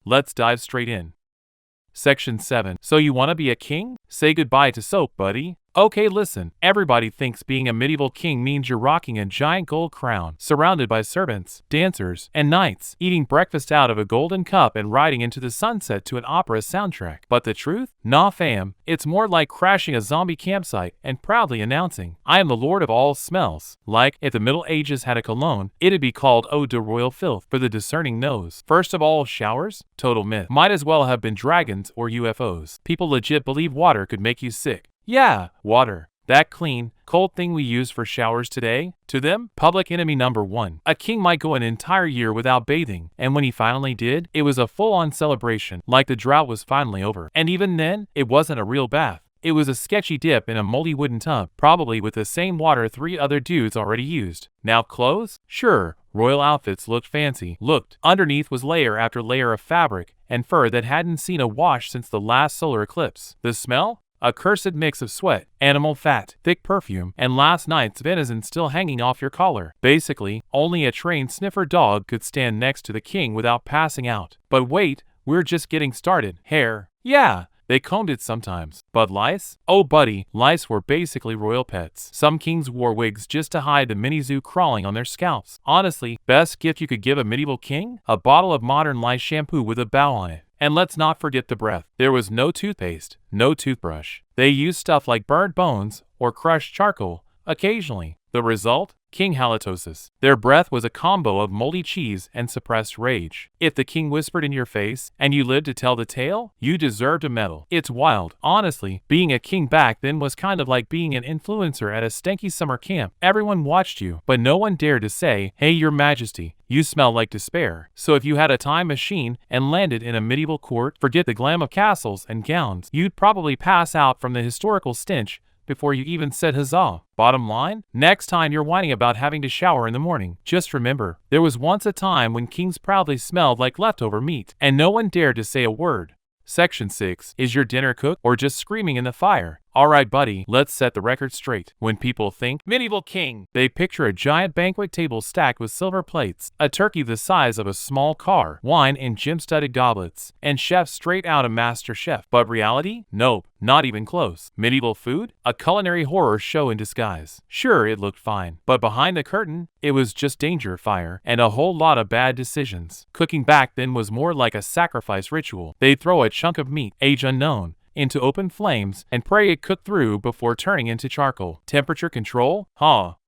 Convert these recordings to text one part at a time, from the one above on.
let's dive straight in. Section 7. So you want to be a king? Say goodbye to soap, buddy. Okay, listen, everybody thinks being a medieval king means you're rocking a giant gold crown, surrounded by servants, dancers, and knights, eating breakfast out of a golden cup and riding into the sunset to an opera soundtrack. But the truth? Nah fam, it's more like crashing a zombie campsite and proudly announcing, I am the lord of all smells. Like, if the Middle Ages had a cologne, it'd be called Eau de Royal Filth for the discerning nose. First of all, showers? Total myth. Might as well have been dragons or UFOs. People legit believe water could make you sick. Yeah, water. That clean, cold thing we use for showers today? To them, public enemy number one. A king might go an entire year without bathing, and when he finally did, it was a full-on celebration, like the drought was finally over. And even then, it wasn't a real bath. It was a sketchy dip in a moldy wooden tub, probably with the same water 3 other dudes already used. Now clothes? Sure, royal outfits looked fancy. Underneath was layer after layer of fabric and fur that hadn't seen a wash since the last solar eclipse. The smell? A cursed mix of sweat, animal fat, thick perfume, and last night's venison still hanging off your collar. Basically, only a trained sniffer dog could stand next to the king without passing out. But wait, we're just getting started. Hair? Yeah, they combed it sometimes. But lice? Oh buddy, lice were basically royal pets. Some kings wore wigs just to hide the mini zoo crawling on their scalps. Honestly, best gift you could give a medieval king? A bottle of modern lice shampoo with a bow on it. And let's not forget the breath. There was no toothpaste, no toothbrush. They used stuff like burnt bones or crushed charcoal, occasionally. The result? King halitosis. Their breath was a combo of moldy cheese and suppressed rage. If the king whispered in your face, and you lived to tell the tale, you deserved a medal. It's wild. Honestly, being a king back then was kind of like being an influencer at a stanky summer camp. Everyone watched you, but no one dared to say, hey your majesty, you smell like despair. So if you had a time machine and landed in a medieval court, forget the glam of castles and gowns. You'd probably pass out from the historical stench before you even said huzzah. Bottom line? Next time you're whining about having to shower in the morning, just remember, there was once a time when kings proudly smelled like leftover meat, and no one dared to say a word. Section 6. Is your dinner cooked or just screaming in the fire? Alright buddy, let's set the record straight. When people think medieval king, they picture a giant banquet table stacked with silver plates, a turkey the size of a small car, wine in gem-studded goblets, and chefs straight out of MasterChef. But reality? Nope, not even close. Medieval food? A culinary horror show in disguise. Sure, it looked fine, but behind the curtain, it was just danger, fire, and a whole lot of bad decisions. Cooking back then was more like a sacrifice ritual. They'd throw a chunk of meat, age unknown, into open flames and pray it cooked through before turning into charcoal. Temperature control?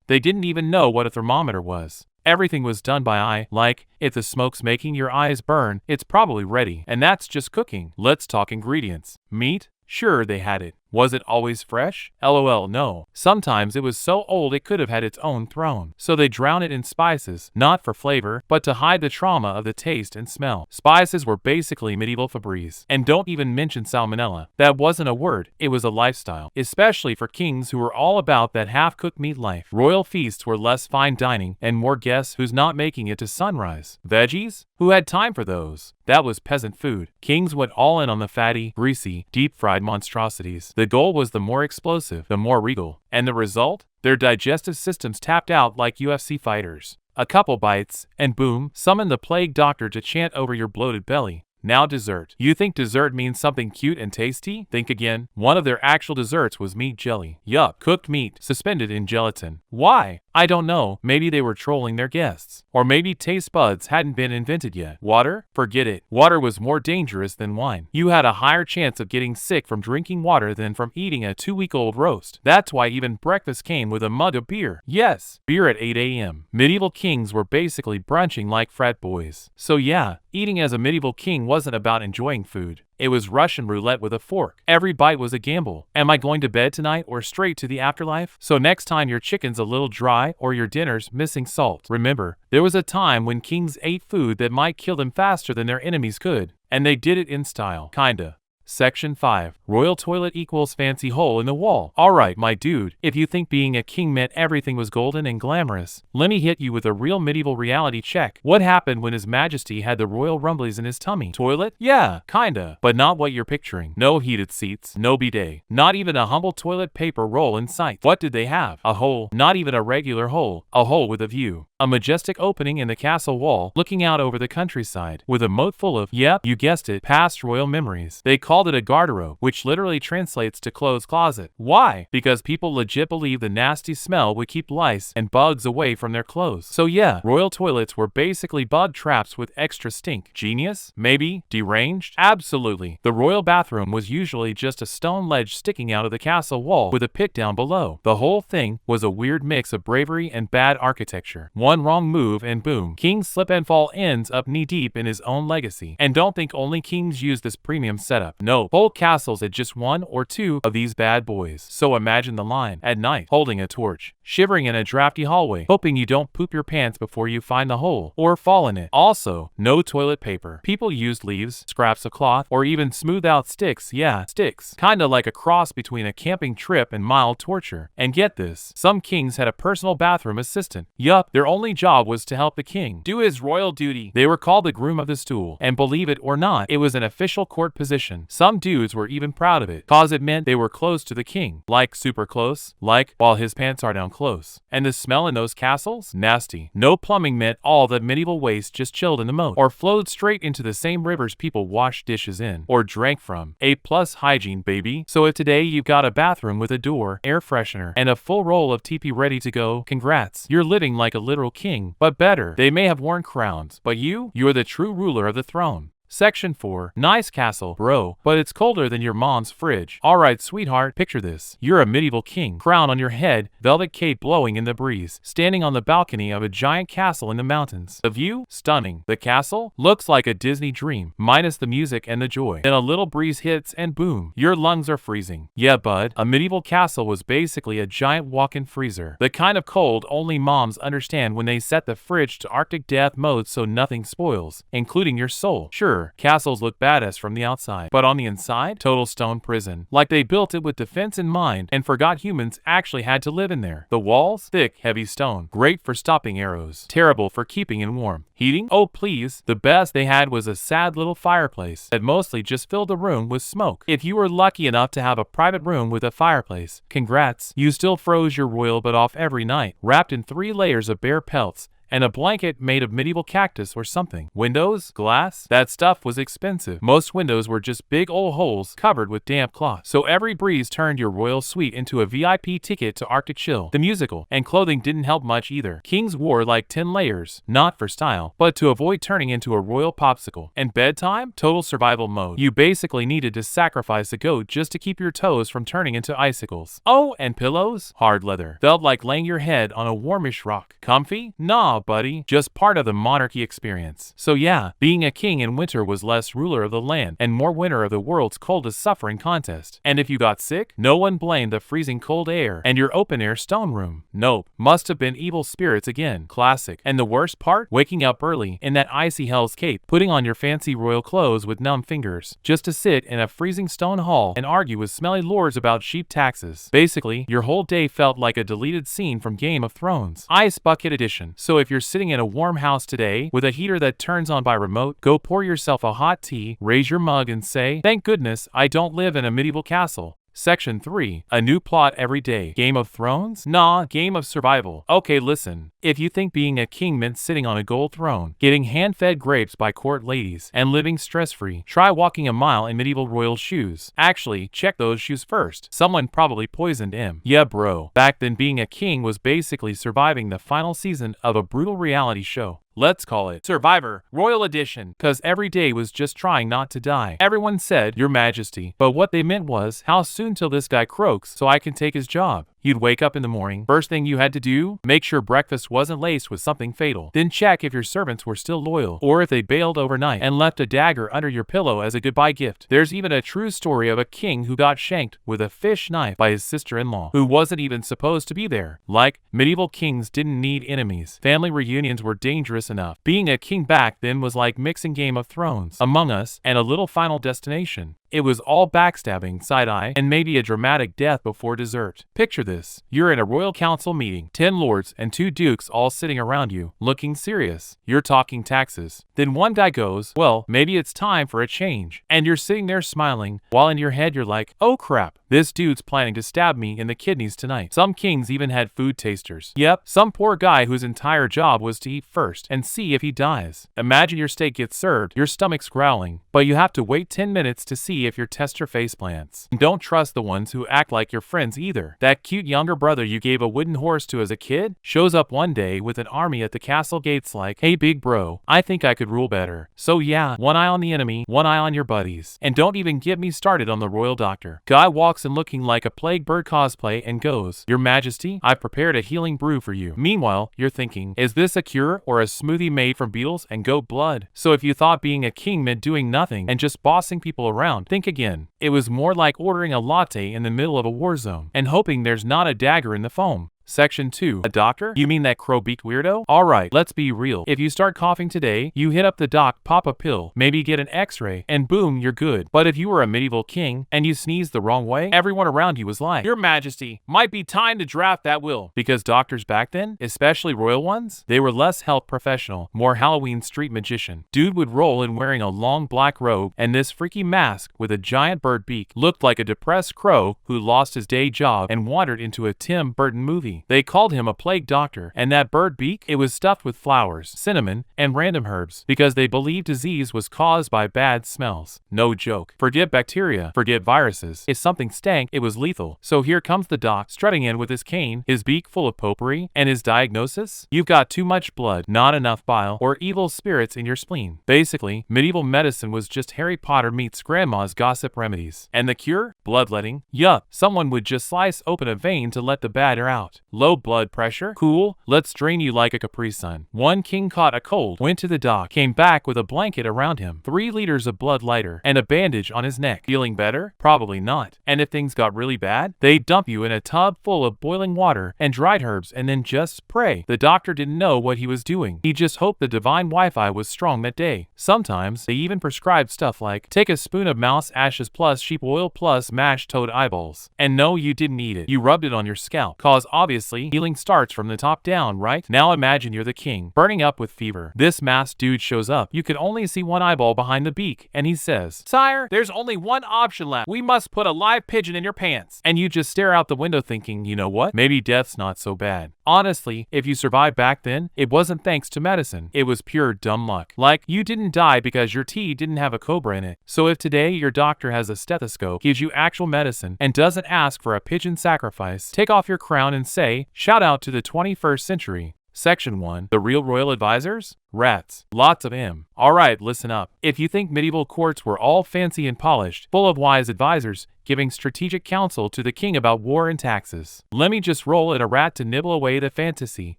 They didn't even know what a thermometer was. Everything was done by eye, like, if the smoke's making your eyes burn, it's probably ready. And that's just cooking. Let's talk ingredients. Meat? Sure, they had it. Was it always fresh? LOL, no. Sometimes it was so old it could have had its own throne. So they drowned it in spices, not for flavor, but to hide the trauma of the taste and smell. Spices were basically medieval Febreze. And don't even mention salmonella. That wasn't a word, it was a lifestyle. Especially for kings who were all about that half-cooked meat life. Royal feasts were less fine dining, and more guess who's not making it to sunrise. Veggies? Who had time for those? That was peasant food. Kings went all in on the fatty, greasy, deep-fried monstrosities. The goal was the more explosive, the more regal. And the result? Their digestive systems tapped out like UFC fighters. A couple bites, and boom, summon the plague doctor to chant over your bloated belly. Now dessert. You think dessert means something cute and tasty? Think again. One of their actual desserts was meat jelly. Yup, cooked meat, suspended in gelatin. Why? I don't know. Maybe they were trolling their guests. Or maybe taste buds hadn't been invented yet. Water? Forget it. Water was more dangerous than wine. You had a higher chance of getting sick from drinking water than from eating a 2-week-old roast. That's why even breakfast came with a mug of beer. Yes, beer at 8 a.m. Medieval kings were basically brunching like frat boys. So yeah, eating as a medieval king wasn't about enjoying food. It was Russian roulette with a fork. Every bite was a gamble. Am I going to bed tonight or straight to the afterlife? So next time your chicken's a little dry or your dinner's missing salt, remember, there was a time when kings ate food that might kill them faster than their enemies could. And they did it in style. Kinda. Section 5. Royal toilet equals fancy hole in the wall. Alright, my dude, if you think being a king meant everything was golden and glamorous, let me hit you with a real medieval reality check. What happened when His Majesty had the royal rumblies in his tummy? Toilet? Yeah, kinda, but not what you're picturing. No heated seats, no bidet, not even a humble toilet paper roll in sight. What did they have? A hole, not even a regular hole, a hole with a view. A majestic opening in the castle wall, looking out over the countryside, with a moat full of, yep, you guessed it, past royal memories. They called it a garderobe, which literally translates to clothes closet. Why? Because people legit believe the nasty smell would keep lice and bugs away from their clothes. So yeah, royal toilets were basically bug traps with extra stink. Genius? Maybe? Deranged? Absolutely. The royal bathroom was usually just a stone ledge sticking out of the castle wall with a pit down below. The whole thing was a weird mix of bravery and bad architecture. One wrong move and boom, king slip and fall ends up knee deep in his own legacy. And don't think only kings use this premium setup. No, whole castles had just one or two of these bad boys. So imagine the line at night, holding a torch, shivering in a drafty hallway, hoping you don't poop your pants before you find the hole or fall in it. Also, no toilet paper. People used leaves, scraps of cloth, or even smooth out sticks. Yeah, sticks. Kinda like a cross between a camping trip and mild torture. And get this, some kings had a personal bathroom assistant. Yup, their only job was to help the king do his royal duty. They were called the groom of the stool, and believe it or not, it was an official court position. Some dudes were even proud of it, cause it meant they were close to the king. Like super close, like while his pants are down close. And the smell in those castles? Nasty. No plumbing meant all that medieval waste just chilled in the moat, or flowed straight into the same rivers people washed dishes in, or drank from. A+ hygiene, baby. So if today you've got a bathroom with a door, air freshener, and a full roll of TP ready to go, congrats. You're living like a literal king, but better. They may have worn crowns, but you're the true ruler of the throne. Section 4. Nice castle, bro, but it's colder than your mom's fridge. Alright, sweetheart, picture this. You're a medieval king, crown on your head, velvet cape blowing in the breeze, standing on the balcony of a giant castle in the mountains. The view? Stunning. The castle? Looks like a Disney dream, minus the music and the joy. Then a little breeze hits and boom, your lungs are freezing. Yeah, bud, a medieval castle was basically a giant walk-in freezer. The kind of cold only moms understand when they set the fridge to Arctic death mode so nothing spoils, including your soul. Sure, castles look badass from the outside, but on the inside, total stone prison. Like they built it with defense in mind and forgot humans actually had to live in there. The walls? Thick, heavy stone. Great for stopping arrows. Terrible for keeping it warm. Heating? Oh please. The best they had was a sad little fireplace that mostly just filled the room with smoke. If you were lucky enough to have a private room with a fireplace, congrats. You still froze your royal butt off every night, wrapped in 3 layers of bear pelts and a blanket made of medieval cactus or something. Windows? Glass? That stuff was expensive. Most windows were just big old holes covered with damp cloth. So every breeze turned your royal suite into a VIP ticket to Arctic Chill, the musical, and clothing didn't help much either. Kings wore like 10 layers, not for style, but to avoid turning into a royal popsicle. And bedtime? Total survival mode. You basically needed to sacrifice a goat just to keep your toes from turning into icicles. Oh, and pillows? Hard leather. Felt like laying your head on a warmish rock. Comfy? Nah, buddy, just part of the monarchy experience. So yeah, being a king in winter was less ruler of the land and more winner of the world's coldest suffering contest. And if you got sick, no one blamed the freezing cold air and your open air stone room. Nope, must have been evil spirits again. Classic. And the worst part? Waking up early in that icy Hell's Cape, putting on your fancy royal clothes with numb fingers, just to sit in a freezing stone hall and argue with smelly lords about cheap taxes. Basically, your whole day felt like a deleted scene from Game of Thrones. Ice Bucket Edition. So if you're sitting in a warm house today with a heater that turns on by remote, go pour yourself a hot tea, raise your mug and say, "Thank goodness I don't live in a medieval castle." Section 3. A new plot every day. Game of Thrones? Nah, game of survival. Okay, listen. If you think being a king meant sitting on a gold throne, getting hand-fed grapes by court ladies, and living stress-free, try walking a mile in medieval royal shoes. Actually, check those shoes first. Someone probably poisoned him. Yeah, bro. Back then being a king was basically surviving the final season of a brutal reality show. Let's call it Survivor Royal Edition, cause every day was just trying not to die. Everyone said, "Your Majesty," but what they meant was, "How soon till this guy croaks so I can take his job?" You'd wake up in the morning, first thing you had to do, make sure breakfast wasn't laced with something fatal. Then check if your servants were still loyal, or if they bailed overnight and left a dagger under your pillow as a goodbye gift. There's even a true story of a king who got shanked with a fish knife by his sister-in-law, who wasn't even supposed to be there. Like, medieval kings didn't need enemies. Family reunions were dangerous enough. Being a king back then was like mixing Game of Thrones, Among Us, and a little Final Destination. It was all backstabbing, side-eye, and maybe a dramatic death before dessert. Picture this. You're in a royal council meeting, 10 lords and 2 dukes all sitting around you, looking serious. You're talking taxes. Then one guy goes, well, maybe it's time for a change. And you're sitting there smiling, while in your head you're like, oh crap, this dude's planning to stab me in the kidneys tonight. Some kings even had food tasters. Yep, some poor guy whose entire job was to eat first and see if he dies. Imagine your steak gets served, your stomach's growling, but you have to wait 10 minutes to see if your tester face plants. Don't trust the ones who act like your friends either. That cute younger brother you gave a wooden horse to as a kid shows up one day with an army at the castle gates like, hey big bro, I think I could rule better. So yeah, one eye on the enemy, one eye on your buddies. And don't even get me started on the royal doctor. Guy walks in looking like a plague bird cosplay and goes, Your Majesty, I've prepared a healing brew for you. Meanwhile, you're thinking, is this a cure or a smoothie made from beetles and goat blood? So if you thought being a king meant doing nothing and just bossing people around, think again. It was more like ordering a latte in the middle of a war zone and hoping there's not a dagger in the foam. Section 2. A doctor? You mean that Crow-Beaked weirdo? Alright, let's be real. If you start coughing today, you hit up the doc, pop a pill, maybe get an x-ray, and boom, you're good. But if you were a medieval king, and you sneezed the wrong way, everyone around you was like, Your Majesty, might be time to draft that will. Because doctors back then, especially royal ones, they were less health professional, more Halloween street magician. Dude would roll in wearing a long black robe, and this freaky mask with a giant bird beak looked like a depressed crow who lost his day job and wandered into a Tim Burton movie. They called him a plague doctor, and that bird beak, it was stuffed with flowers, cinnamon, and random herbs, because they believed disease was caused by bad smells. No joke. Forget bacteria, forget viruses. If something stank, it was lethal. So here comes the doc, strutting in with his cane, his beak full of potpourri, and his diagnosis? You've got too much blood, not enough bile, or evil spirits in your spleen. Basically, medieval medicine was just Harry Potter meets grandma's gossip remedies. And the cure? Bloodletting? Yup, someone would just slice open a vein to let the bad air out. Low blood pressure? Cool, let's drain you like a Capri Sun. One king caught a cold, went to the doc, came back with a blanket around him, 3 liters of blood lighter, and a bandage on his neck. Feeling better? Probably not. And if things got really bad, they'd dump you in a tub full of boiling water and dried herbs and then just pray. The doctor didn't know what he was doing. He just hoped the divine Wi-Fi was strong that day. Sometimes, they even prescribed stuff like, take a spoon of mouse ashes plus sheep oil plus mashed toad eyeballs. And no, you didn't eat it. You rubbed it on your scalp. Cause obviously, healing starts from the top down, right? Now imagine you're the king, burning up with fever. This masked dude shows up. You can only see one eyeball behind the beak, and he says, Sire, there's only one option left. We must put a live pigeon in your pants. And you just stare out the window thinking, you know what? Maybe death's not so bad. Honestly, if you survived back then, it wasn't thanks to medicine. It was pure dumb luck. Like, you didn't die because your tea didn't have a cobra in it. So if today your doctor has a stethoscope, gives you actual medicine, and doesn't ask for a pigeon sacrifice, take off your crown and say, shout out to the 21st century. Section 1. The real royal advisors? Rats. Lots of them. Alright, listen up. If you think medieval courts were all fancy and polished, full of wise advisors, giving strategic counsel to the king about war and taxes, let me just roll in a rat to nibble away the fantasy,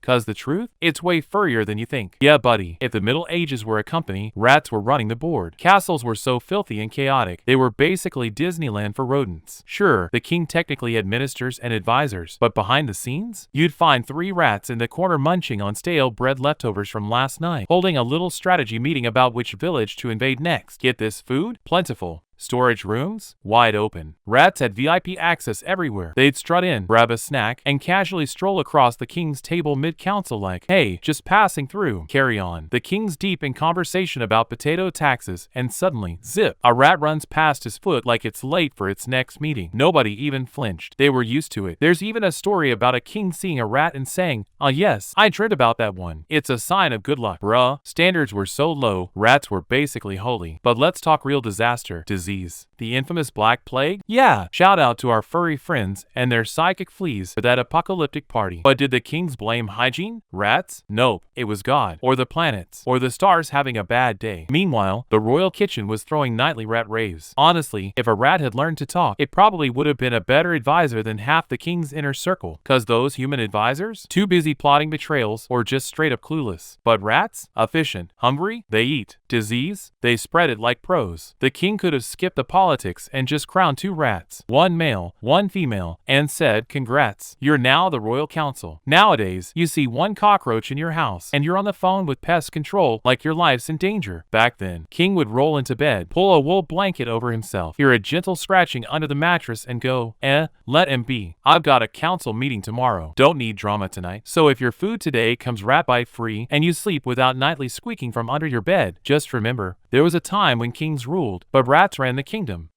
cause the truth? It's way furrier than you think. Yeah buddy, if the Middle Ages were a company, rats were running the board. Castles were so filthy and chaotic, they were basically Disneyland for rodents. Sure, the king technically had ministers and advisors, but behind the scenes? You'd find 3 rats in the corner munching on stale bread leftovers from last night, holding a little strategy meeting about which village to invade next. Get this: food? Plentiful. Storage rooms? Wide open. Rats had VIP access everywhere. They'd strut in, grab a snack, and casually stroll across the king's table mid-council like, hey, just passing through. Carry on. The king's deep in conversation about potato taxes, and suddenly, zip, a rat runs past his foot like it's late for its next meeting. Nobody even flinched. They were used to it. There's even a story about a king seeing a rat and saying, ah yes, I dreamt about that one. It's a sign of good luck. Bruh, standards were so low, rats were basically holy. But let's talk real disaster. Disease. The infamous Black Plague? Yeah, shout out to our furry friends and their psychic fleas for that apocalyptic party. But did the kings blame hygiene? Rats? Nope, it was God, or the planets, or the stars having a bad day. Meanwhile, the royal kitchen was throwing nightly rat raves. Honestly, if a rat had learned to talk, it probably would have been a better advisor than half the king's inner circle, cause those human advisors? Too busy plotting betrayals or just straight up clueless. But rats? Efficient. Hungry? They eat. Disease? They spread it like pros. The king could have skipped the politics and just crowned 2 rats, 1 male, 1 female, and said, "Congrats, you're now the royal council." Nowadays, you see 1 cockroach in your house, and you're on the phone with pest control like your life's in danger. Back then, king would roll into bed, pull a wool blanket over himself, hear a gentle scratching under the mattress, and go, let him be. I've got a council meeting tomorrow. Don't need drama tonight. So if your food today comes rat bite free and you sleep without nightly squeaking from under your bed, just remember, there was a time when kings ruled, but rats ran the kingdom.